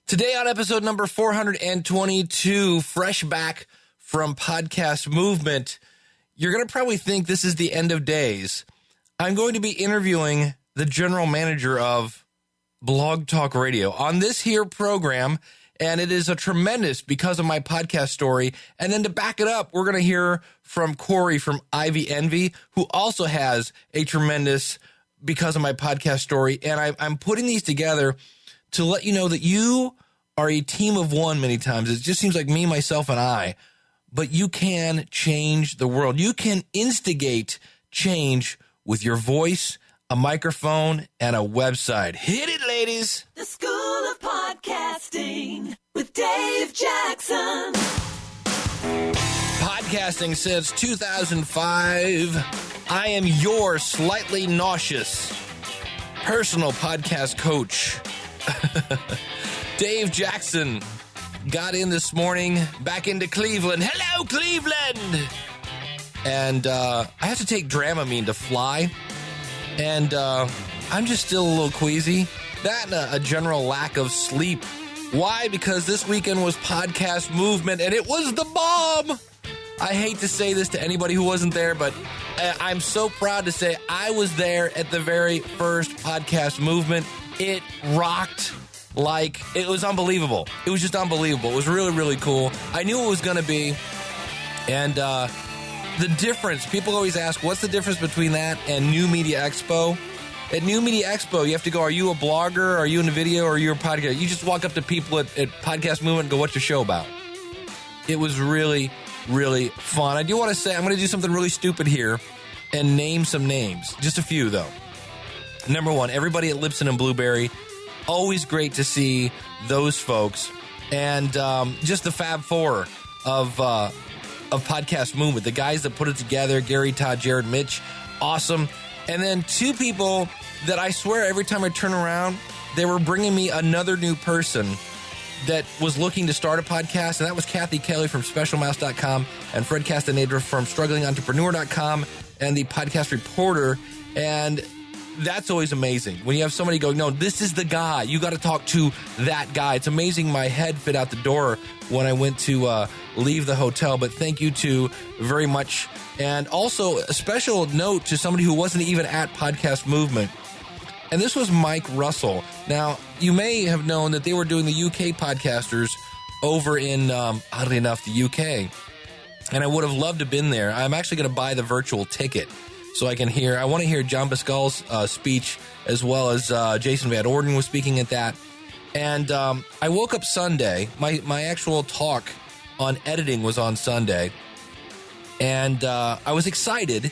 Today on episode number 422, fresh back from Podcast Movement, you're going to probably think this is the end of days. I'm going to be interviewing the general manager of Blog Talk Radio on this here program, and it is a tremendous because of my podcast story. And then to back it up, we're going to hear from Corey from abnd, who also has a tremendous because of my podcast story. And I'm putting these together to let you know that you are a team of one many times. It just seems like me, myself, and I. But you can change the world. You can instigate change with your voice, a microphone, and a website. Hit it, ladies. The School of Podcasting with Dave Jackson. Podcasting since 2005. I am your slightly nauseous personal podcast coach. Dave Jackson got in this morning, back into Cleveland. Hello, Cleveland! And I have to take Dramamine to fly. And I'm just still a little queasy. That and a general lack of sleep. Why? Because this weekend was Podcast Movement, and it was the bomb! I hate to say this to anybody who wasn't there, but I'm so proud to say I was there at the very first Podcast Movement. It rocked. Like, it was unbelievable. It was just unbelievable. It was really, really cool. I knew it was going to be. And the difference, people always ask, what's the difference between that and New Media Expo? At New Media Expo, you have to go, are you a blogger? Are you in a video? Or are you a podcast? You just walk up to people at Podcast Movement and go, what's your show about? It was really, really fun. I do want to say, I'm going to do something really stupid here and name some names. Just a few, though. Number one, everybody at Lipson and Blueberry. Always great to see those folks. And just the Fab Four of Podcast Movement, the guys that put it together, Gary, Todd, Jared, Mitch, awesome. And then two people that I swear every time I turn around, they were bringing me another new person that was looking to start a podcast, and that was Kathy Kelly from SpecialMouse.com and Fred Castaneda from StrugglingEntrepreneur.com and the Podcast Reporter. And that's always amazing when you have somebody go, no, this is the guy. You got to talk to that guy. It's amazing my head fit out the door when I went to leave the hotel. But thank you two very much. And also a special note to somebody who wasn't even at Podcast Movement. And this was Mike Russell. Now, you may have known that they were doing the UK podcasters over in, oddly enough, the UK. And I would have loved to have been there. I'm actually going to buy the virtual ticket so I can hear. I want to hear John Pascal's speech, as well as Jason Van Orden was speaking at that. And I woke up Sunday. My actual talk on editing was on Sunday. And I was excited,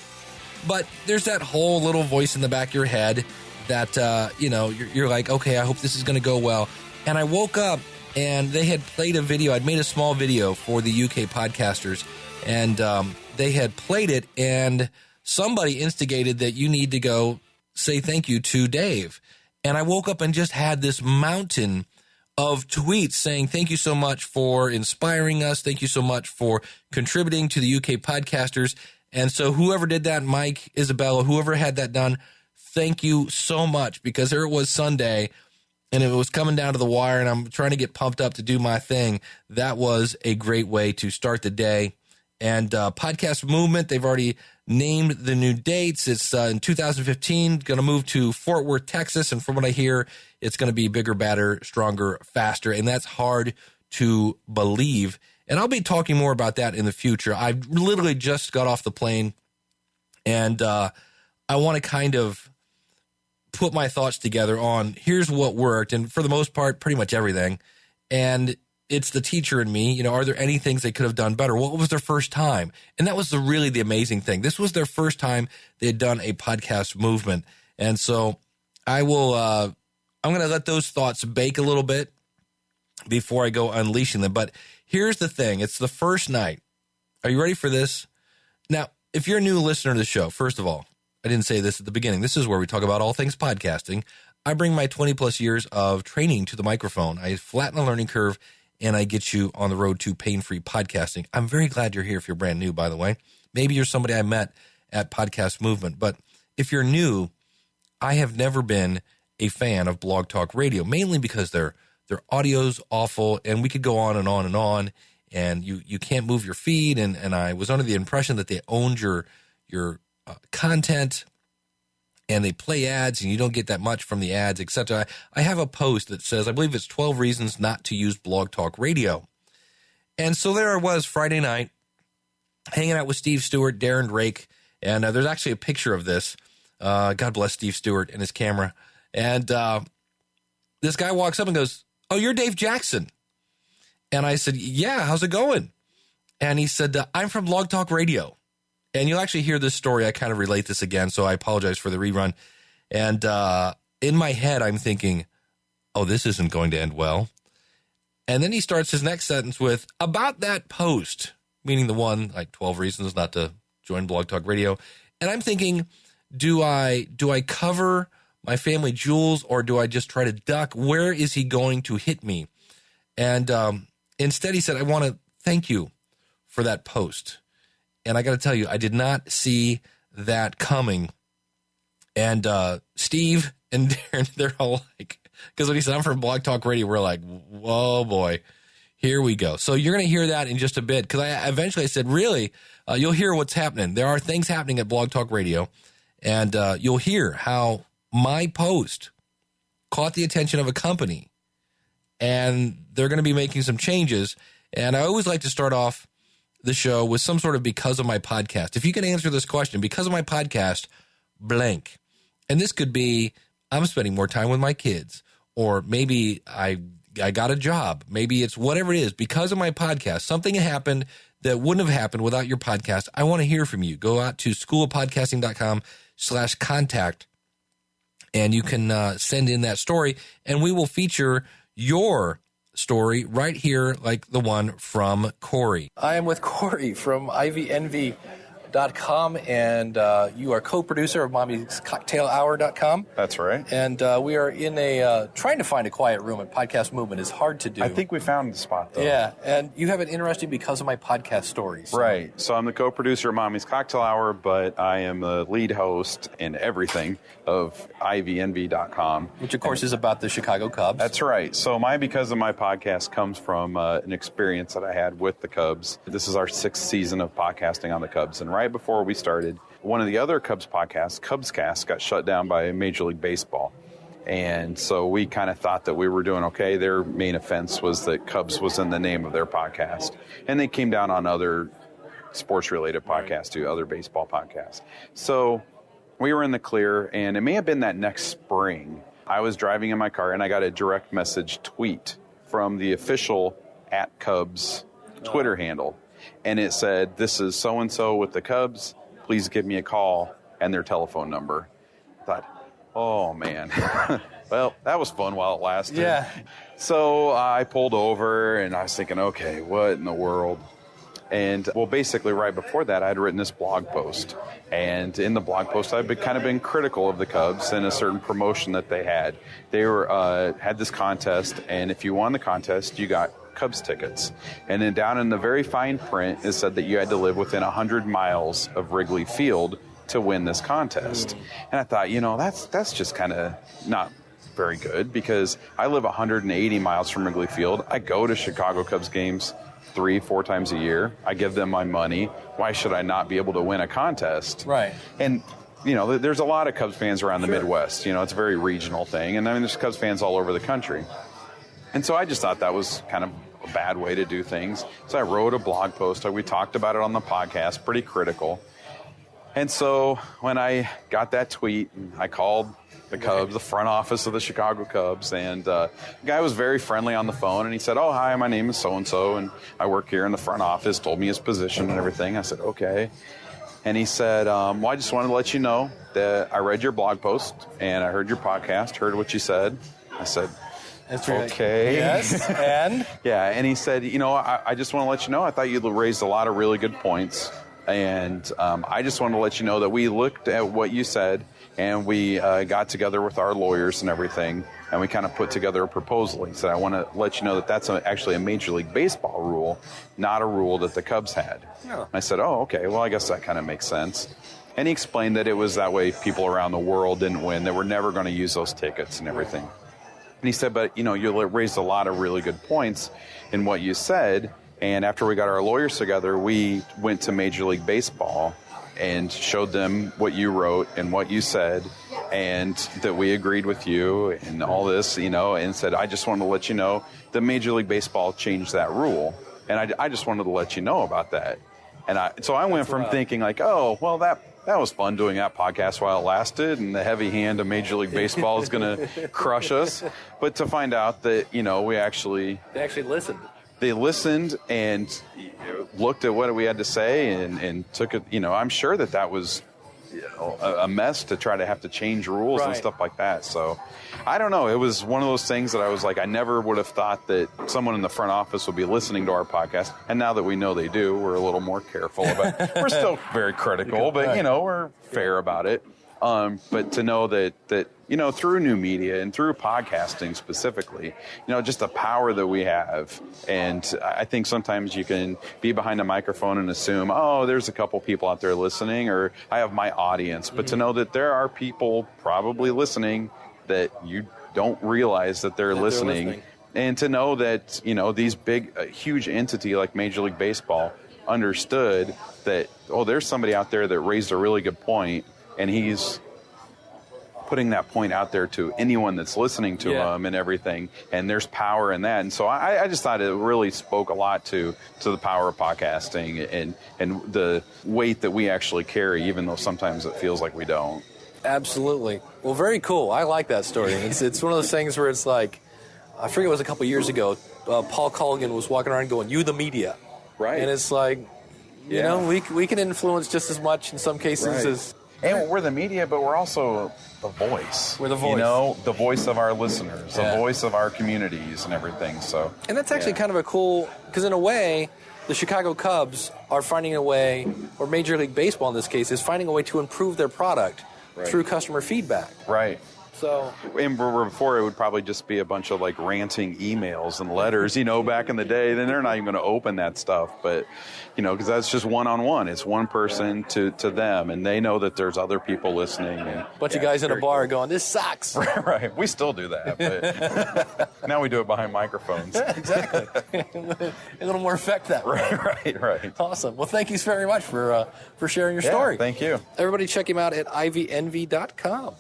but there's that whole little voice in the back of your head that, you're like, okay, I hope this is going to go well. And I woke up, and they had played a video. I'd made a small video for the UK podcasters, and they had played it, and somebody instigated that you need to go say thank you to Dave. And I woke up and just had this mountain of tweets saying thank you so much for inspiring us. Thank you so much for contributing to the UK podcasters. And so whoever did that, Mike, Isabella, whoever had that done, thank you so much, because there it was Sunday and it was coming down to the wire and I'm trying to get pumped up to do my thing. That was a great way to start the day. And Podcast Movement, they've already named the new dates. It's in 2015, going to move to Fort Worth, Texas. And from what I hear, it's going to be bigger, badder, stronger, faster. And that's hard to believe. And I'll be talking more about that in the future. I literally just got off the plane, and I want to kind of put my thoughts together on here's what worked. And for the most part, pretty much everything. And it's the teacher in me. Are there any things they could have done better? What was their first time? And that was really the amazing thing. This was their first time they had done a Podcast Movement. And so I'm going to let those thoughts bake a little bit before I go unleashing them. But here's the thing. It's the first night. Are you ready for this? Now, if you're a new listener to the show, first of all, I didn't say this at the beginning. This is where we talk about all things podcasting. I bring my 20 plus years of training to the microphone. I flatten the learning curve, and I get you on the road to pain-free podcasting. I'm very glad you're here if you're brand new, by the way. Maybe you're somebody I met at Podcast Movement. But if you're new, I have never been a fan of Blog Talk Radio, mainly because they're their audio's awful, and we could go on and on and on, and you can't move your feed, and I was under the impression that they owned your content, and they play ads, and you don't get that much from the ads, etc. I have a post that says, I believe it's 12 reasons not to use Blog Talk Radio. And so there I was Friday night, hanging out with Steve Stewart, Darren Drake, and there's actually a picture of this. God bless Steve Stewart and his camera. And this guy walks up and goes, "Oh, you're Dave Jackson." And I said, "Yeah, how's it going?" And he said, "I'm from Blog Talk Radio." And you'll actually hear this story. I kind of relate this again, so I apologize for the rerun. And in my head, I'm thinking, oh, this isn't going to end well. And then he starts his next sentence with, "About that post," meaning the one, like 12 reasons not to join Blog Talk Radio. And I'm thinking, do I cover my family jewels, or do I just try to duck? Where is he going to hit me? And instead he said, "I want to thank you for that post." And I got to tell you, I did not see that coming. And Steve and Darren, they're all like, because when he said, "I'm from Blog Talk Radio," we're like, whoa, boy, here we go. So you're going to hear that in just a bit, because I eventually said, really, you'll hear what's happening. There are things happening at Blog Talk Radio, and you'll hear how my post caught the attention of a company, and they're going to be making some changes. And I always like to start off the show with some sort of "because of my podcast." If you can answer this question, because of my podcast, blank. And this could be, I'm spending more time with my kids, or maybe I got a job. Maybe it's whatever it is. Because of my podcast, something happened that wouldn't have happened without your podcast. I want to hear from you. Go out to schoolofpodcasting.com/contact, and you can send in that story, and we will feature your story right here, like the one from Corey. I am with Corey from abnd.com, and you are co-producer of mommyscocktailhour.com. That's right. And we are in trying to find a quiet room at Podcast Movement is hard to do. I think we found the spot, though. Yeah, and you have an interesting "because of my podcast" stories. Right. So I'm the co-producer of Mommy's Cocktail Hour, but I am the lead host in everything of ivnv.com. Which, of course, is about the Chicago Cubs. That's right. So because of my podcast comes from an experience that I had with the Cubs. This is our 6th season of podcasting on the Cubs. And right before we started, one of the other Cubs podcasts, Cubscast, got shut down by Major League Baseball. And so we kind of thought that we were doing okay. Their main offense was that Cubs was in the name of their podcast. And they came down on other sports-related podcasts too, other baseball podcasts. So we were in the clear, and it may have been that next spring. I was driving in my car, and I got a direct message tweet from the official @Cubs Twitter handle. And it said, "This is so-and-so with the Cubs. Please give me a call," and their telephone number. I thought, oh, man. Well, that was fun while it lasted. Yeah. So I pulled over, and I was thinking, okay, what in the world? And, well, basically right before that, I had written this blog post. And in the blog post, I've kind of been critical of the Cubs and a certain promotion that they had. They had this contest, and if you won the contest, you got Cubs tickets. And then down in the very fine print, it said that you had to live within 100 miles of Wrigley Field to win this contest. And I thought, that's just kind of not very good, because I live 180 miles from Wrigley Field. I go to Chicago Cubs games 3-4 times a year. I give them my money. Why should I not be able to win a contest? Right. And there's a lot of Cubs fans around the Midwest. It's a very regional thing. And there's Cubs fans all over the country. And so I just thought that was kind of a bad way to do things. So I wrote a blog post. We talked about it on the podcast, pretty critical. And so when I got that tweet, I called the Cubs, the front office of the Chicago Cubs, and the guy was very friendly on the phone, and he said, "Oh, hi, my name is so-and-so, and I work here in the front office," told me his position and everything. I said, okay. And he said, well, I just wanted to let you know that I read your blog post, and I heard your podcast, heard what you said. I said, That's right. Okay. Yes, and? Yeah, and he said, I just want to let you know, I thought you raised a lot of really good points, and I just want to let you know that we looked at what you said, and we got together with our lawyers and everything, and we kind of put together a proposal. He said, I want to let you know that that's actually a Major League Baseball rule, not a rule that the Cubs had. Oh. I said, oh, okay, well, I guess that kind of makes sense. And he explained that it was that way people around the world didn't win. They were never going to use those tickets and everything. he said, but, you raised a lot of really good points in what you said. And after we got our lawyers together, we went to Major League Baseball and showed them what you wrote and what you said, and that we agreed with you and all this, and said, I just wanted to let you know that Major League Baseball changed that rule. And I just wanted to let you know about that. And so I went from thinking like, oh, well, that was fun doing that podcast while it lasted, and the heavy hand of Major League Baseball is going to crush us. But to find out that, they actually listened. They listened and looked at what we had to say and took it. I'm sure that was a mess to try to have to change rules and stuff like that. So I don't know. It was one of those things that I was like, I never would have thought that someone in the front office would be listening to our podcast. And now that we know they do, we're a little more careful about it. We're still very critical, but, we're fair about it. But to know that, through new media and through podcasting specifically, just the power that we have. And I think sometimes you can be behind a microphone and assume, oh, there's a couple people out there listening, or I have my audience. But to know that there are people probably listening that you don't realize that they're listening. And to know that, these big, huge entity like Major League Baseball understood that, oh, there's somebody out there that raised a really good point, and he's putting that point out there to anyone that's listening to him and everything. And there's power in that. And so I just thought it really spoke a lot to the power of podcasting and the weight that we actually carry, even though sometimes it feels like we don't. Absolutely. Well, very cool. I like that story. It's one of those things where it's like, I forget it was a couple years ago, Paul Colligan was walking around going, you the media. Right. And it's like, we can influence just as much in some cases as... And we're the media, but we're also the voice. We're the voice. The voice of our listeners, the voice of our communities and everything. So, and that's actually kind of a cool, because in a way, the Chicago Cubs are finding a way, or Major League Baseball in this case, is finding a way to improve their product through customer feedback. Right. So, and before it would probably just be a bunch of like ranting emails and letters, back in the day. Then they're not even going to open that stuff, but because that's just one-on-one. It's one person to them, and they know that there's other people listening. And bunch of guys in a bar going, "This sucks." Right. We still do that, but now we do it behind microphones. Exactly. A little more effect that way. Right. Awesome. Well, thank you very much for sharing your story. Thank you. Everybody, check him out at ivyNV.com.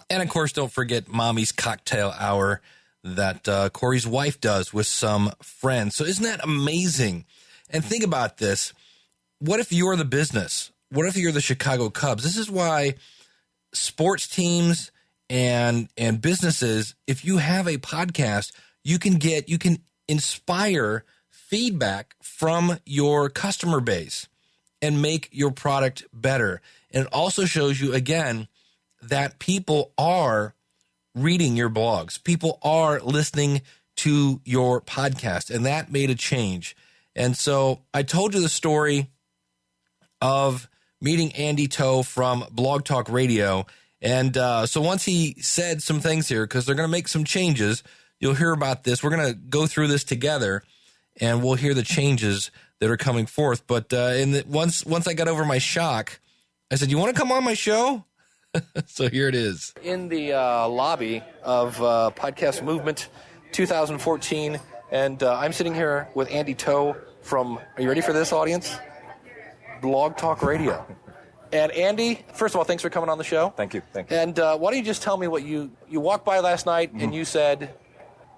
And, of course, don't forget Mommy's Cocktail Hour that Corey's wife does with some friends. So isn't that amazing? And think about this. What if you're the business? What if you're the Chicago Cubs? This is why sports teams and businesses, if you have a podcast, you can inspire feedback from your customer base and make your product better. And it also shows you, again, that people are reading your blogs. People are listening to your podcast, and that made a change. And so I told you the story of meeting Andy Toh from Blog Talk Radio. And so once he said some things here, because they're going to make some changes, you'll hear about this. We're going to go through this together, and we'll hear the changes that are coming forth. But once I got over my shock, I said, you want to come on my show? So here it is. In the lobby of Podcast Movement 2014, and I'm sitting here with Andy Toh from, are you ready for this, audience? Blog Talk Radio. And Andy, first of all, thanks for coming on the show. Thank you. And why don't you just tell me what you walked by last night and you said...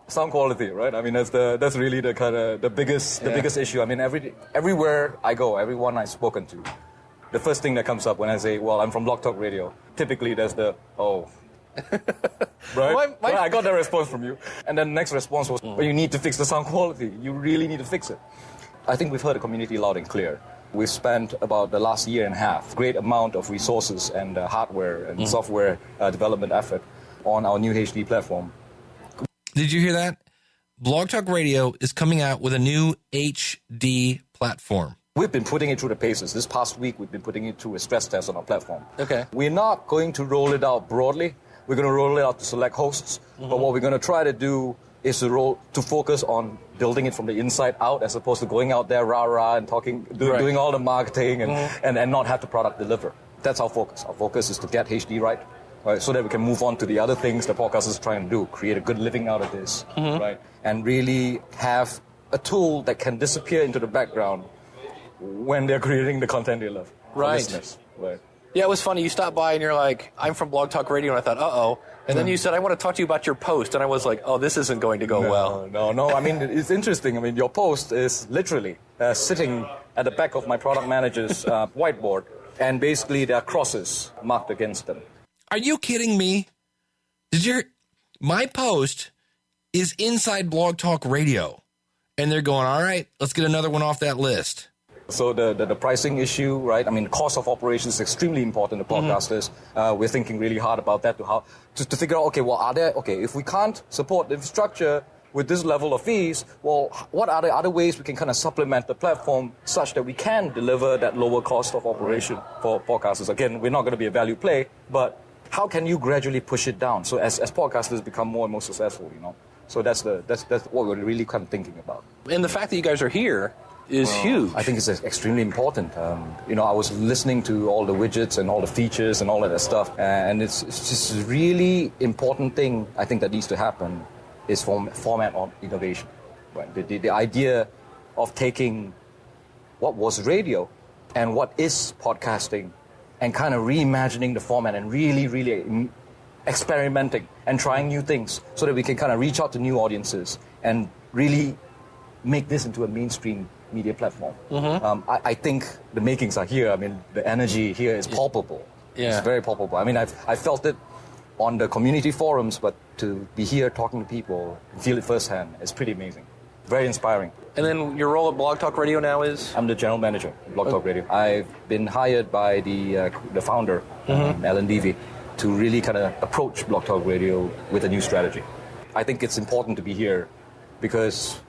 Sound quality, right? I mean, that's really the kind of the biggest issue. I mean, everywhere I go, everyone I've spoken to, the first thing that comes up when I say, well, I'm from Blog Talk Radio, typically there's the, oh. Right? Well, I got that response from you. And then the next response was, well, you need to fix the sound quality. You really need to fix it. I think we've heard the community loud and clear. We've spent about the last year and a half, great amount of resources and hardware and software development effort on our new HD platform. Did you hear that? Blog Talk Radio is coming out with a new HD platform. We've been putting it through the paces. This past week, we've been putting it through a stress test on our platform. Okay. We're not going to roll it out broadly. We're going to roll it out to select hosts. But what we're going to try to do is to focus on building it from the inside out, as opposed to going out there rah-rah and doing all the marketing and not have the product deliver. That's our focus. Our focus is to get HD right right? So that we can move on to the other things the podcast is trying to do, create a good living out of this, right? And really have a tool that can disappear into the background when they're creating the content they love for Right. listeners, right? Yeah, it was funny. You stopped by and you're like, I'm from Blog Talk Radio, and I thought, uh-oh. And then you said, I want to talk to you about your post, and I was like, oh, this isn't going to go well. No. I mean, it's interesting. I mean, your post is literally sitting at the back of my product manager's whiteboard, and basically there are crosses marked against them. Are you kidding me? My post is inside Blog Talk Radio, and they're going, all right, let's get another one off that list. So the pricing issue, right? I mean, cost of operations is extremely important to podcasters. We're thinking really hard about that to figure out, okay, if we can't support the infrastructure with this level of fees, well, what are the other ways we can kind of supplement the platform such that we can deliver that lower cost of operation for podcasters? Again, we're not going to be a value play, but how can you gradually push it down so as podcasters become more and more successful, you know? So that's what we're really kind of thinking about. And the fact that you guys are here is huge. I think it's extremely important. I was listening to all the widgets and all the features and all of that stuff, and it's just a really important thing I think that needs to happen is format on innovation. Right? The idea of taking what was radio and what is podcasting and kind of reimagining the format and really experimenting and trying new things so that we can kind of reach out to new audiences and really make this into a mainstream media platform. I think the makings are here. I mean, the energy here is palpable. Yeah. It's very palpable. I mean, I felt it on the community forums, but to be here talking to people and feel it firsthand is pretty amazing. Very inspiring. And then your role at Blog Talk Radio now is? I'm the general manager at Blog Talk Radio. I've been hired by the founder, Alan Levy, to really kind of approach Blog Talk Radio with a new strategy. I think it's important to be here because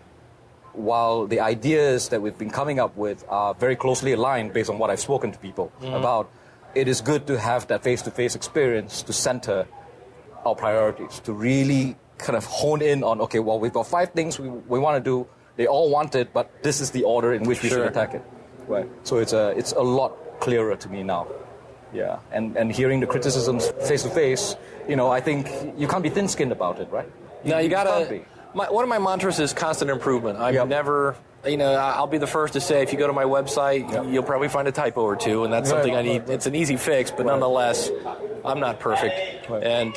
while the ideas that we've been coming up with are very closely aligned based on what I've spoken to people about, it is good to have that face-to-face experience to center our priorities, to really kind of hone in on, okay, well, we've got 5 things we want to do. They all want it, but this is the order in which we should attack it. Right. So it's a lot clearer to me now. Yeah. And hearing the criticisms face-to-face, I think you can't be thin-skinned about it, right? No, you gotta. One of my mantras is constant improvement. I'm never, I'll be the first to say if you go to my website, you'll probably find a typo or two, and that's something I need. It's an easy fix, but nonetheless, I'm not perfect. Right. And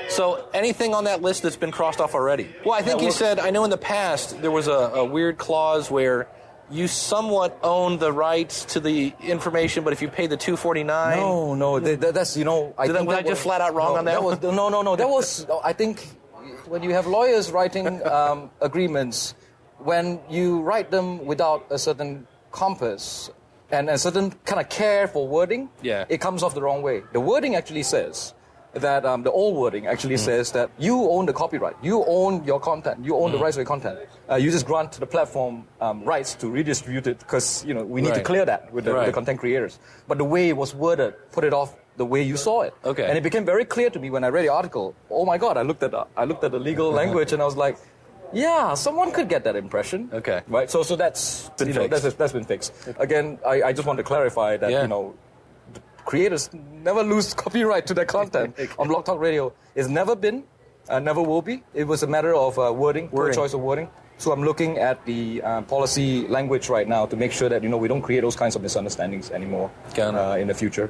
so anything on that list that's been crossed off already? Well, I think you said, I know in the past there was a weird clause where you somewhat own the rights to the information, but if you pay the $249... No, that's, Did I just flat out wrong on that? No, that was, I think, when you have lawyers writing agreements, when you write them without a certain compass and a certain kind of care for wording, it comes off the wrong way. The wording actually says that, the old wording actually says that you own the copyright, you own your content, you own the rights to your content. You just grant the platform rights to redistribute it because, we need to clear that with the content creators. But the way it was worded put it off the way you saw it. Okay. And it became very clear to me when I read the article. Oh my God, I looked at the legal language and I was like, yeah, someone could get that impression. Okay. Right. So that's been fixed. That's been fixed. Again, I just want to clarify that the creators never lose copyright to their content on Blog Talk Radio. It's never been, never will be. It was a matter of wording, poor choice of wording. So I'm looking at the policy language right now to make sure that we don't create those kinds of misunderstandings anymore in the future.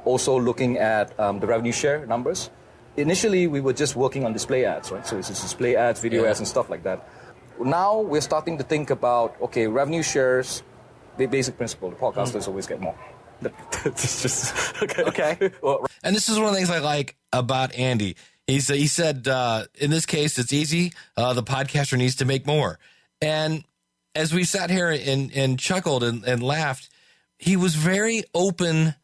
Also looking at the revenue share numbers. Initially, we were just working on display ads, right? So it's display ads, video ads, and stuff like that. Now we're starting to think about, okay, revenue shares, the basic principle, the podcasters always get more. It's just, okay. And this is one of the things I like about Andy. He said, in this case, it's easy. The podcaster needs to make more. And as we sat here and chuckled and laughed, he was very open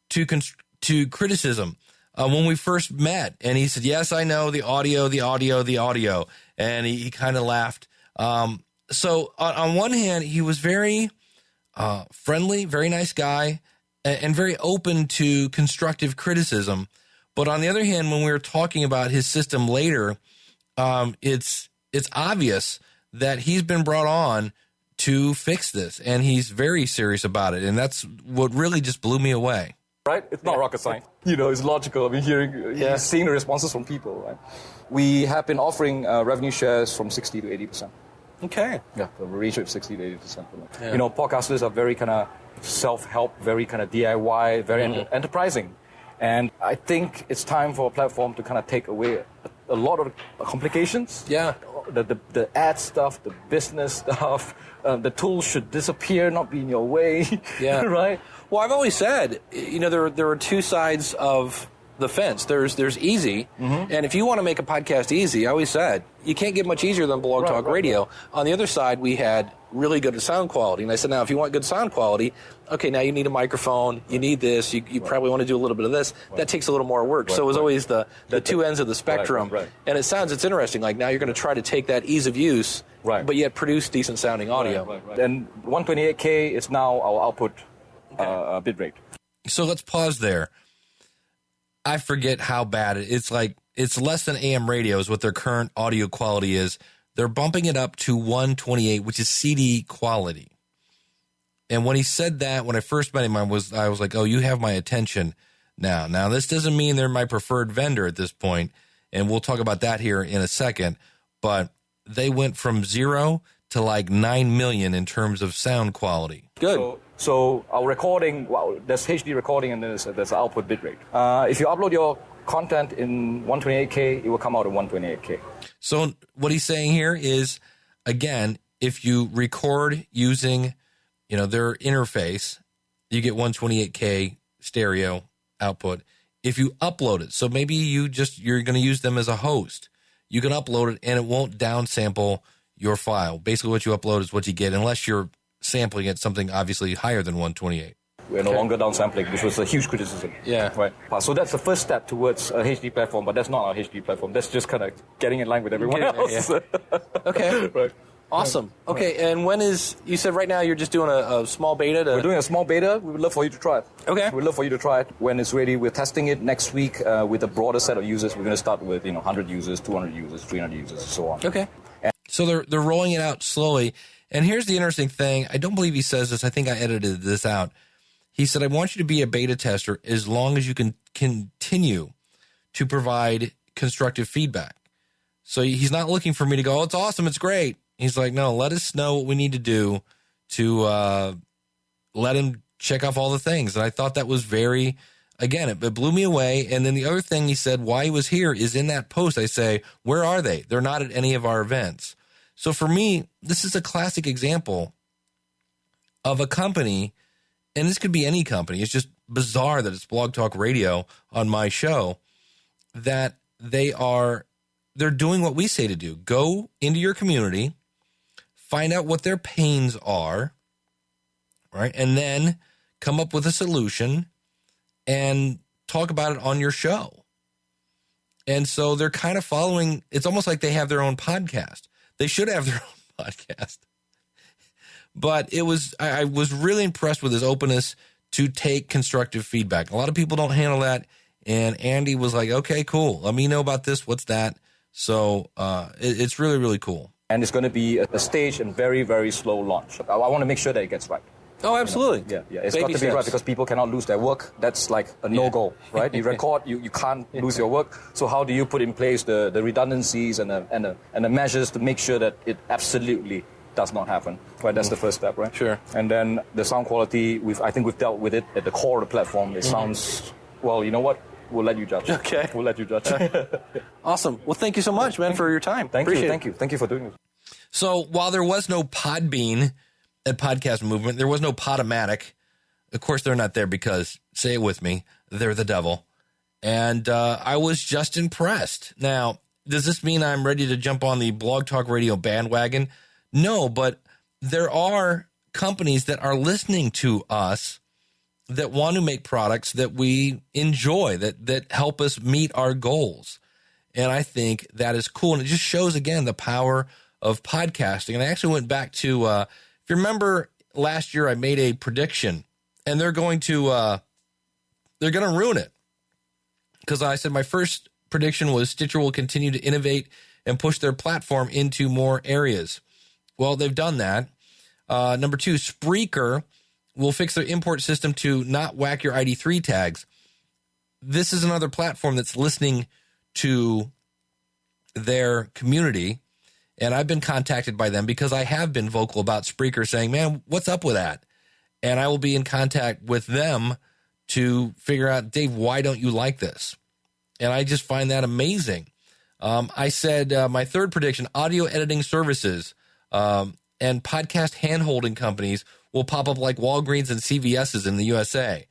to criticism when we first met. And he said, yes, I know the audio. And he kind of laughed. So on one hand, he was very friendly, very nice guy, and very open to constructive criticism. But on the other hand, when we were talking about his system later, it's obvious that he's been brought on to fix this, and he's very serious about it. And that's what really just blew me away. right? It's not rocket science. It's logical. I mean, seeing the responses from people, right? We have been offering revenue shares from 60 to 80%. Okay. Yeah, the ratio of 60 to 80%. Yeah. Podcasters are very kind of self-help, very kind of DIY, very enterprising. And I think it's time for a platform to kind of take away a lot of the complications. Yeah. The ad stuff, the business stuff, the tools should disappear, not be in your way. Yeah. Right? Well, I've always said, there are two sides of the fence. There's easy, and if you want to make a podcast easy, I always said, you can't get much easier than Blog Talk Radio. Right. On the other side, we had really good sound quality, and I said, now, if you want good sound quality, okay, now you need a microphone, you need this, you probably want to do a little bit of this. Right. That takes a little more work. So it was always the two ends of the spectrum. Right. And it's interesting. Like, now you're going to try to take that ease of use, but yet produce decent sounding audio. Right. And 128K is now our output bit rate. So let's pause there. I forget how bad it's like. It's less than AM radio is what their current audio quality is. They're bumping it up to 128, which is CD quality. And when he said that, when I first met him, I was like, oh, you have my attention now. Now, this doesn't mean they're my preferred vendor at this point, and we'll talk about that here in a second. But they went from 0 to like 9 million in terms of sound quality. Good. So our recording, there's HD recording and there's output bitrate. If you upload your content in 128K, it will come out in 128K. So what he's saying here is, again, if you record using, their interface, you get 128K stereo output. If you upload it, so maybe you're going to use them as a host, you can upload it and it won't downsample your file. Basically, what you upload is what you get, unless you're sampling at something obviously higher than 128. We're no longer downsampling, which was a huge criticism. Yeah. Right. So that's the first step towards a HD platform, but that's not our HD platform. That's just kind of getting in line with everyone else. Yeah. Okay. Right. Awesome. Okay, and you said right now you're just doing a small beta? We're doing a small beta. We would love for you to try it. Okay. We'd love for you to try it. When it's ready, we're testing it next week with a broader set of users. We're going to start with 100 users, 200 users, 300 users, and so on. Okay. So they're rolling it out slowly. And here's the interesting thing. I don't believe he says this. I think I edited this out. He said, I want you to be a beta tester as long as you can continue to provide constructive feedback. So he's not looking for me to go, oh, it's awesome, it's great. He's like, no, let us know what we need to do to let him check off all the things. And I thought that was very, again, it blew me away. And then the other thing he said, why he was here, is in that post. I say, where are they? They're not at any of our events. So for me, this is a classic example of a company, and this could be any company. It's just bizarre that it's Blog Talk Radio on my show, that they're doing what we say to do. Go into your community, find out what their pains are, right? And then come up with a solution and talk about it on your show. And so they're kind of following, it's almost like they have their own podcast. They should have their own podcast. But I was really impressed with his openness to take constructive feedback. A lot of people don't handle that. And Andy was like, okay, cool. Let me know about this. What's that? So it's really, really cool. And it's going to be a staged and very, very slow launch. I want to make sure that it gets right. Oh, absolutely. Yeah. It's got to be right because people cannot lose their work. That's like a no-go, right? You record, you can't lose your work. So how do you put in place the redundancies and the measures to make sure that it absolutely does not happen? Right, that's the first step, right? Sure. And then the sound quality, I think we've dealt with it at the core of the platform. It sounds, well, you know what? We'll let you judge. Okay. We'll let you judge. Awesome. Well, thank you so much, man, for your time. Thank you. Thank you for doing this. So while there was no Podbean at Podcast Movement, there was no Podomatic. Of course, they're not there because, say it with me, they're the devil. And I was just impressed. Now, does this mean I'm ready to jump on the Blog Talk Radio bandwagon? No, but there are companies that are listening to us that want to make products that we enjoy, that help us meet our goals. And I think that is cool. And it just shows, again, the power of podcasting. And I actually went back to, if you remember last year, I made a prediction, and they're going to ruin it. Because I said my first prediction was Stitcher will continue to innovate and push their platform into more areas. Well, they've done that. Number two, Spreaker will fix their import system to not whack your ID3 tags. This is another platform that's listening to their community, and I've been contacted by them because I have been vocal about Spreaker saying, man, what's up with that? And I will be in contact with them to figure out, Dave, why don't you like this? And I just find that amazing. I said my third prediction, audio editing services and podcast hand-holding companies will pop up like Walgreens and CVS's in the USA.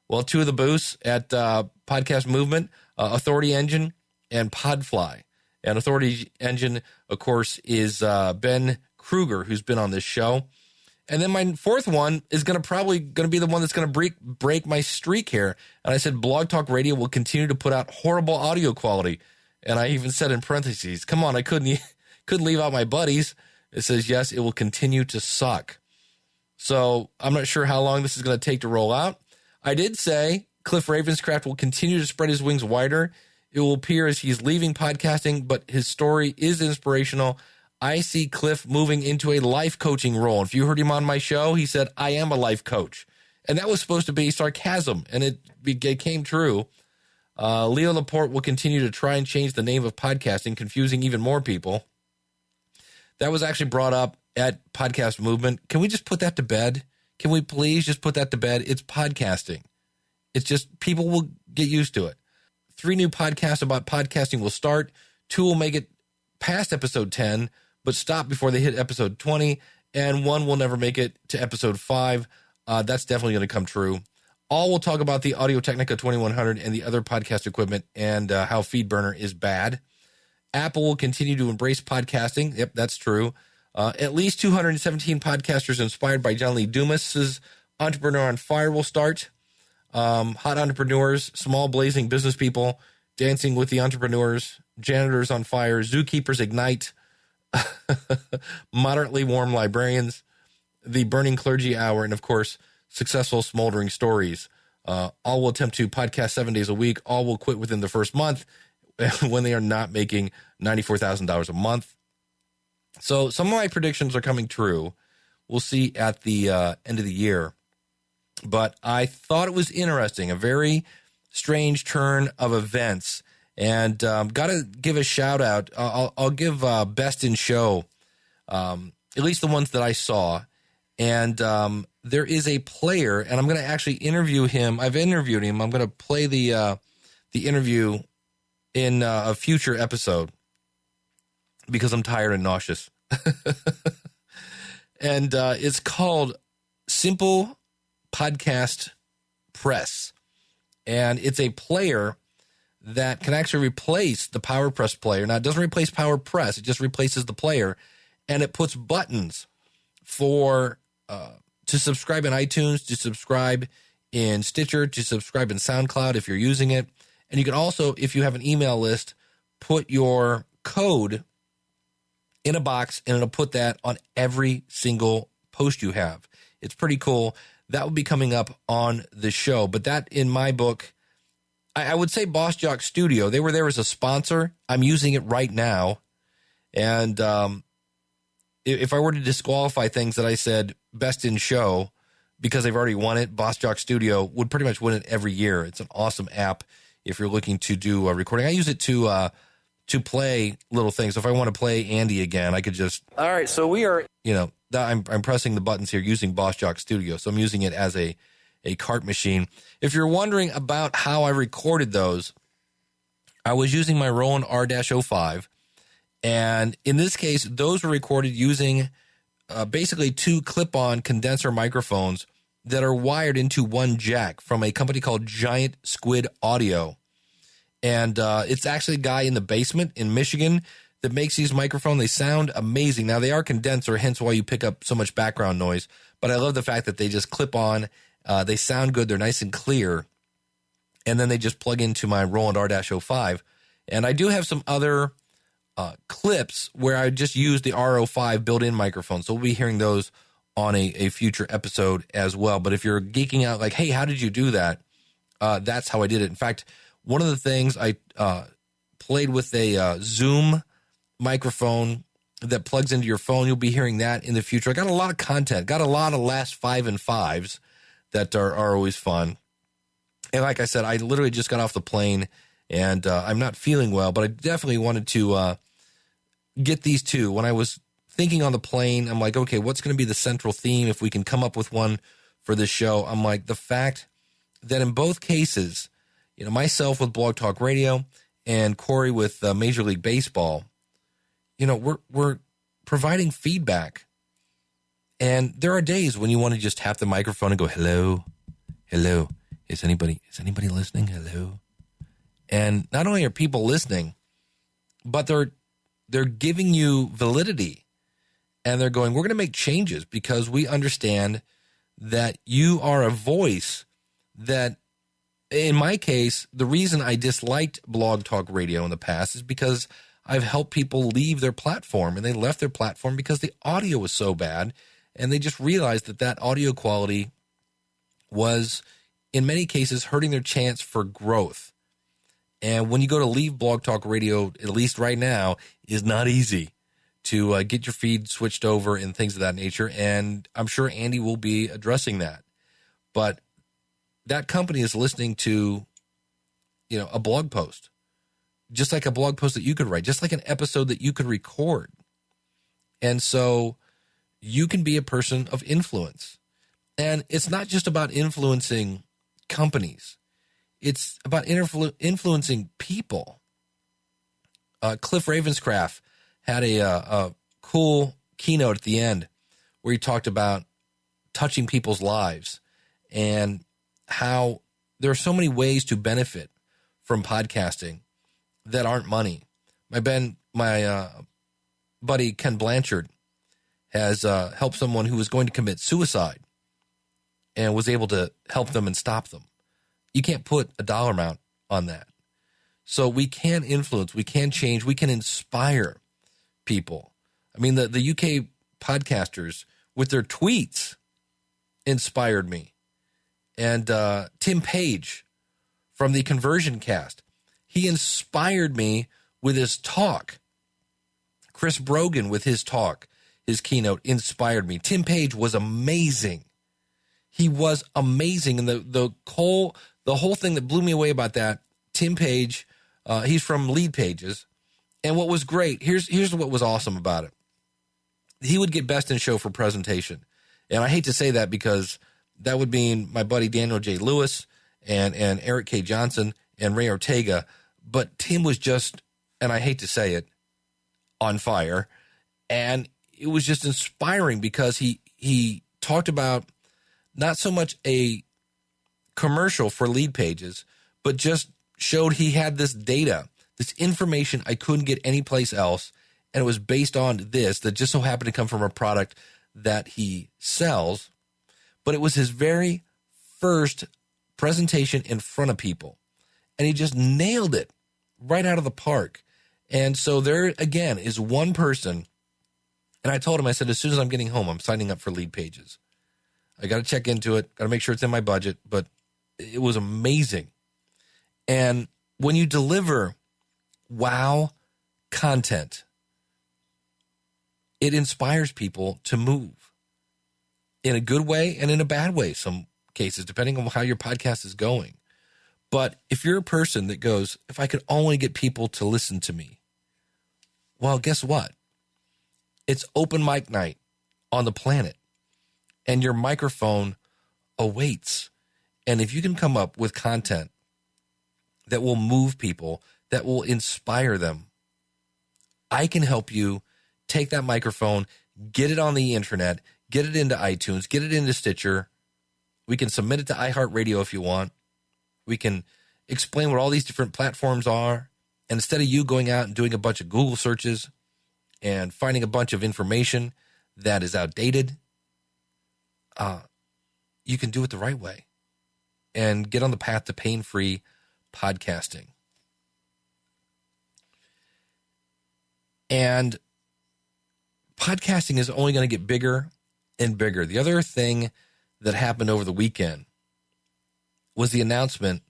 Well, two of the booths at Podcast Movement, Authority Engine and Podfly. And Authority Engine, of course, is Ben Kruger, who's been on this show. And then my fourth one is probably going to be the one that's going to break my streak here. And I said Blog Talk Radio will continue to put out horrible audio quality. And I even said in parentheses, come on, I couldn't leave out my buddies. It says, yes, it will continue to suck. So I'm not sure how long this is going to take to roll out. I did say Cliff Ravenscraft will continue to spread his wings wider. It will appear as he's leaving podcasting, but his story is inspirational. I see Cliff moving into a life coaching role. If you heard him on my show, he said, I am a life coach. And that was supposed to be sarcasm, and it came true. Leo Laporte will continue to try and change the name of podcasting, confusing even more people. That was actually brought up at Podcast Movement. Can we just put that to bed? Can we please just put that to bed? It's podcasting. It's just people will get used to it. 3 new podcasts about podcasting will start. 2 will make it past episode 10, but stop before they hit episode 20. And 1 will never make it to episode 5. That's definitely going to come true. All will talk about the Audio-Technica 2100 and the other podcast equipment and how FeedBurner is bad. Apple will continue to embrace podcasting. Yep, that's true. At least 217 podcasters inspired by John Lee Dumas's Entrepreneur on Fire will start. Hot entrepreneurs, small blazing business people, dancing with the entrepreneurs, janitors on fire, zookeepers ignite, moderately warm librarians, the burning clergy hour, and of course, successful smoldering stories. All will attempt to podcast 7 days a week. All will quit within the first month when they are not making $94,000 a month. So some of my predictions are coming true. We'll see at the end of the year. But I thought it was interesting, a very strange turn of events. And got to give a shout out. I'll give Best in Show, at least the ones that I saw. And there is a player, and I'm going to actually interview him. I've interviewed him. I'm going to play the interview in a future episode because I'm tired and nauseous. And it's called Simple Podcast Press. And it's a player that can actually replace the PowerPress player. Now, it doesn't replace PowerPress. It just replaces the player. And it puts buttons for to subscribe in iTunes, to subscribe in Stitcher, to subscribe in SoundCloud if you're using it. And you can also, if you have an email list, put your code in a box, and it'll put that on every single post you have. It's pretty cool. That will be coming up on the show. But that, in my book, I would say Boss Jock Studio. They were there as a sponsor. I'm using it right now. And if I were to disqualify things that I said Best in Show because they've already won it, Boss Jock Studio would pretty much win it every year. It's an awesome app if you're looking to do a recording. I use it to play little things. So if I want to play Andy again, I could just... All right, so we are... I'm pressing the buttons here using Boss Jock Studio. So I'm using it as a cart machine. If you're wondering about how I recorded those, I was using my Roland R-05. And in this case, those were recorded using basically 2 clip-on condenser microphones that are wired into one jack from a company called Giant Squid Audio. And it's actually a guy in the basement in Michigan that makes these microphones. They sound amazing. Now, they are condenser, hence why you pick up so much background noise. But I love the fact that they just clip on. They sound good. They're nice and clear. And then they just plug into my Roland R-05. And I do have some other clips where I just use the R05 built-in microphone. So we'll be hearing those on a future episode as well. But if you're geeking out like, hey, how did you do that? That's how I did it. In fact, one of the things I played with a Zoom microphone that plugs into your phone. You'll be hearing that in the future. I got a lot of content, got a lot of last 5 and 5s. that are always fun. And like I said, I literally just got off the plane, and I'm not feeling well, but I definitely wanted to get these two. When I was thinking on the plane, I'm like, okay, what's going to be the central theme if we can come up with one for this show? I'm like, the fact that in both cases, myself with Blog Talk Radio and Corey with Major League Baseball, we're providing feedback. And there are days when you want to just tap the microphone and go, hello, hello. Is anybody listening? Hello. And not only are people listening, but they're giving you validity. And they're going, we're going to make changes because we understand that you are a voice that, in my case, the reason I disliked Blog Talk Radio in the past is because I've helped people leave their platform, and they left their platform because the audio was so bad, and they just realized that audio quality was, in many cases, hurting their chance for growth. And when you go to leave Blog Talk Radio, at least right now, is not easy to get your feed switched over and things of that nature. And I'm sure Andy will be addressing that. But that company is listening to, a blog post, just like a blog post that you could write, just like an episode that you could record. And so you can be a person of influence. And it's not just about influencing companies. It's about influencing people. Cliff Ravenscraft had a cool keynote at the end where he talked about touching people's lives and how there are so many ways to benefit from podcasting that aren't money. My buddy Ken Blanchard has helped someone who was going to commit suicide and was able to help them and stop them. You can't put a dollar amount on that. So we can influence, we can change, we can inspire people. I mean, the UK podcasters with their tweets inspired me. And Tim Page from the Conversion Cast, he inspired me with his talk. Chris Brogan with his talk, his keynote inspired me. Tim Page was amazing. He was amazing. And the whole thing that blew me away about that, Tim Page, he's from Lead Pages. And what was great, here's what was awesome about it. He would get Best in Show for presentation. And I hate to say that because that would mean my buddy Daniel J. Lewis and Eric K. Johnson and Ray Ortega. But Tim was just, and I hate to say it, on fire. And it was just inspiring because he talked about not so much a commercial for Lead Pages, but just showed he had this data, this information I couldn't get anyplace else. And it was based on this that just so happened to come from a product that he sells. But it was his very first presentation in front of people. And he just nailed it right out of the park. And so there, again, is one person. And I told him, I said, as soon as I'm getting home, I'm signing up for Lead Pages. I got to check into it. Got to make sure it's in my budget. But it was amazing. And when you deliver wow content, it inspires people to move in a good way and in a bad way, some cases, depending on how your podcast is going. But if you're a person that goes, if I could only get people to listen to me, well, guess what? It's open mic night on the planet, and your microphone awaits. And if you can come up with content that will move people, that will inspire them, I can help you take that microphone, get it on the internet, get it into iTunes, get it into Stitcher. We can submit it to iHeartRadio if you want. We can explain what all these different platforms are. And instead of you going out and doing a bunch of Google searches and finding a bunch of information that is outdated, you can do it the right way and get on the path to pain-free podcasting. And podcasting is only going to get bigger and bigger. The other thing that happened over the weekend was the announcement,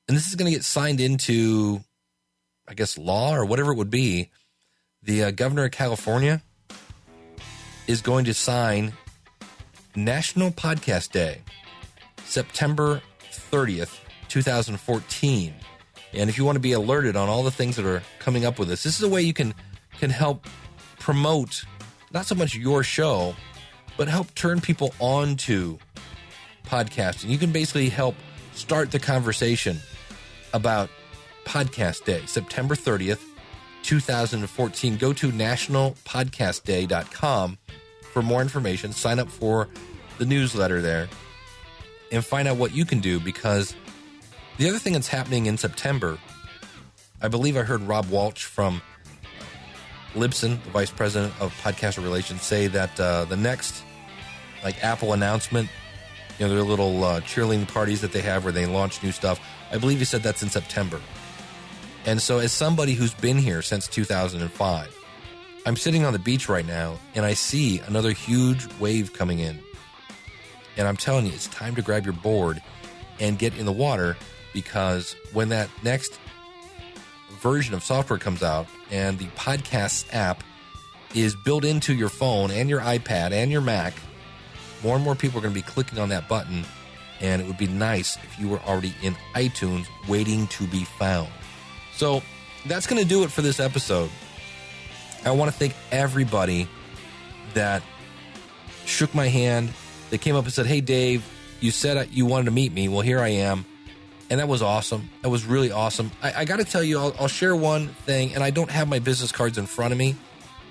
and this is going to get signed into, I guess, law or whatever it would be. The governor of California is going to sign National Podcast Day September 30th, 2014. And if you want to be alerted on all the things that are coming up with this is a way you can help promote not so much your show, but help turn people on to podcasting. You can basically help start the conversation about Podcast Day, September 30th, 2014. Go to nationalpodcastday.com for more information. Sign up for the newsletter there and find out what you can do, because the other thing that's happening in September, I believe I heard Rob Walsh from Libsyn, the Vice President of Podcaster Relations, say that the next Apple announcement, their little cheerleading parties that they have where they launch new stuff, I believe he said that's in September. And so as somebody who's been here since 2005, I'm sitting on the beach right now and I see another huge wave coming in. And I'm telling you, it's time to grab your board and get in the water, because when that next version of software comes out and the Podcasts app is built into your phone and your iPad and your Mac, more and more people are going to be clicking on that button, and it would be nice if you were already in iTunes waiting to be found. So that's going to do it for this episode. I want to thank everybody that shook my hand. They came up and said, "Hey, Dave, you said you wanted to meet me. Well, here I am." And that was awesome. That was really awesome. I got to tell you, I'll share one thing, and I don't have my business cards in front of me.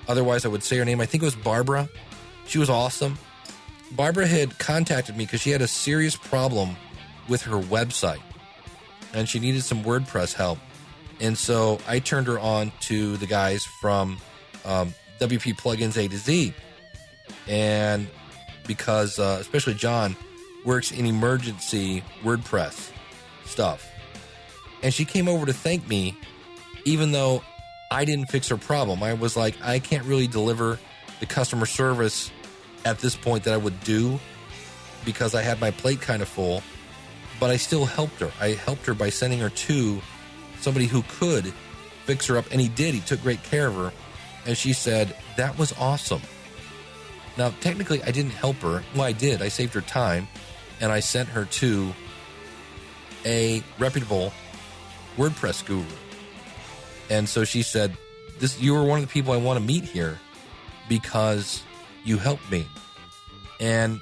Otherwise, I would say her name. I think it was Barbara. She was awesome. Barbara had contacted me because she had a serious problem with her website, and she needed some WordPress help. And so I turned her on to the guys from WP Plugins A to Z. And because especially John works in emergency WordPress stuff. And she came over to thank me, even though I didn't fix her problem. I was like, I can't really deliver the customer service at this point that I would do, because I had my plate kind of full, but I still helped her. I helped her by sending her to somebody who could fix her up, and he did. He took great care of her, and she said, that was awesome. Now, technically, I didn't help her. Well, I did. I saved her time, and I sent her to a reputable WordPress guru. And so she said, you were one of the people I want to meet here because you helped me. And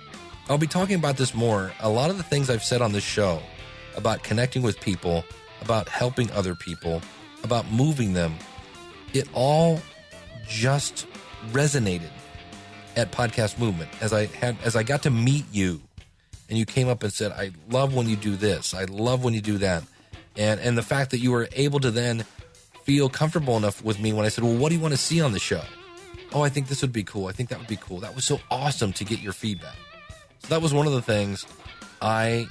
I'll be talking about this more. A lot of the things I've said on this show about connecting with people, about helping other people, about moving them, it all just resonated at Podcast Movement as I got to meet you, and you came up and said, I love when you do this, I love when you do that, and the fact that you were able to then feel comfortable enough with me when I said, well, what do you want to see on the show? Oh, I think this would be cool. I think that would be cool. That was so awesome to get your feedback. So that was one of the things I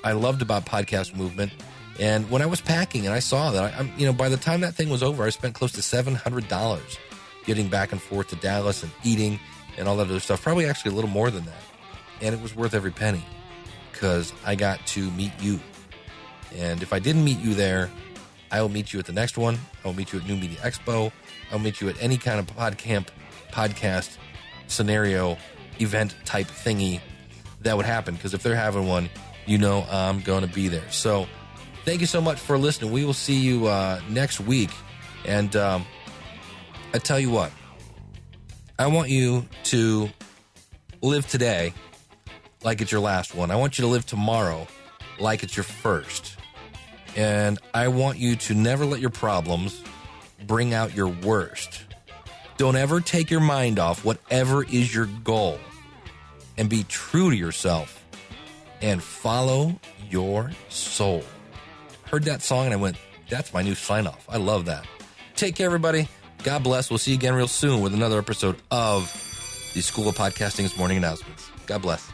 loved about Podcast Movement. And when I was packing and I saw that, by the time that thing was over, I spent close to $700 getting back and forth to Dallas and eating and all that other stuff. Probably actually a little more than that. And it was worth every penny, because I got to meet you. And if I didn't meet you there, I will meet you at the next one. I will meet you at New Media Expo. I'll meet you at any kind of podcast scenario, event type thingy that would happen. Because if they're having one, I'm going to be there. So thank you so much for listening. We will see you next week. And I tell you what, I want you to live today like it's your last one. I want you to live tomorrow like it's your first. And I want you to never let your problems bring out your worst. Don't ever take your mind off whatever is your goal, and be true to yourself and follow your soul. Heard that song and I went, that's my new sign off. I love that. Take care, everybody. God bless. We'll see you again real soon with another episode of the School of Podcasting's Morning Announcements. God bless.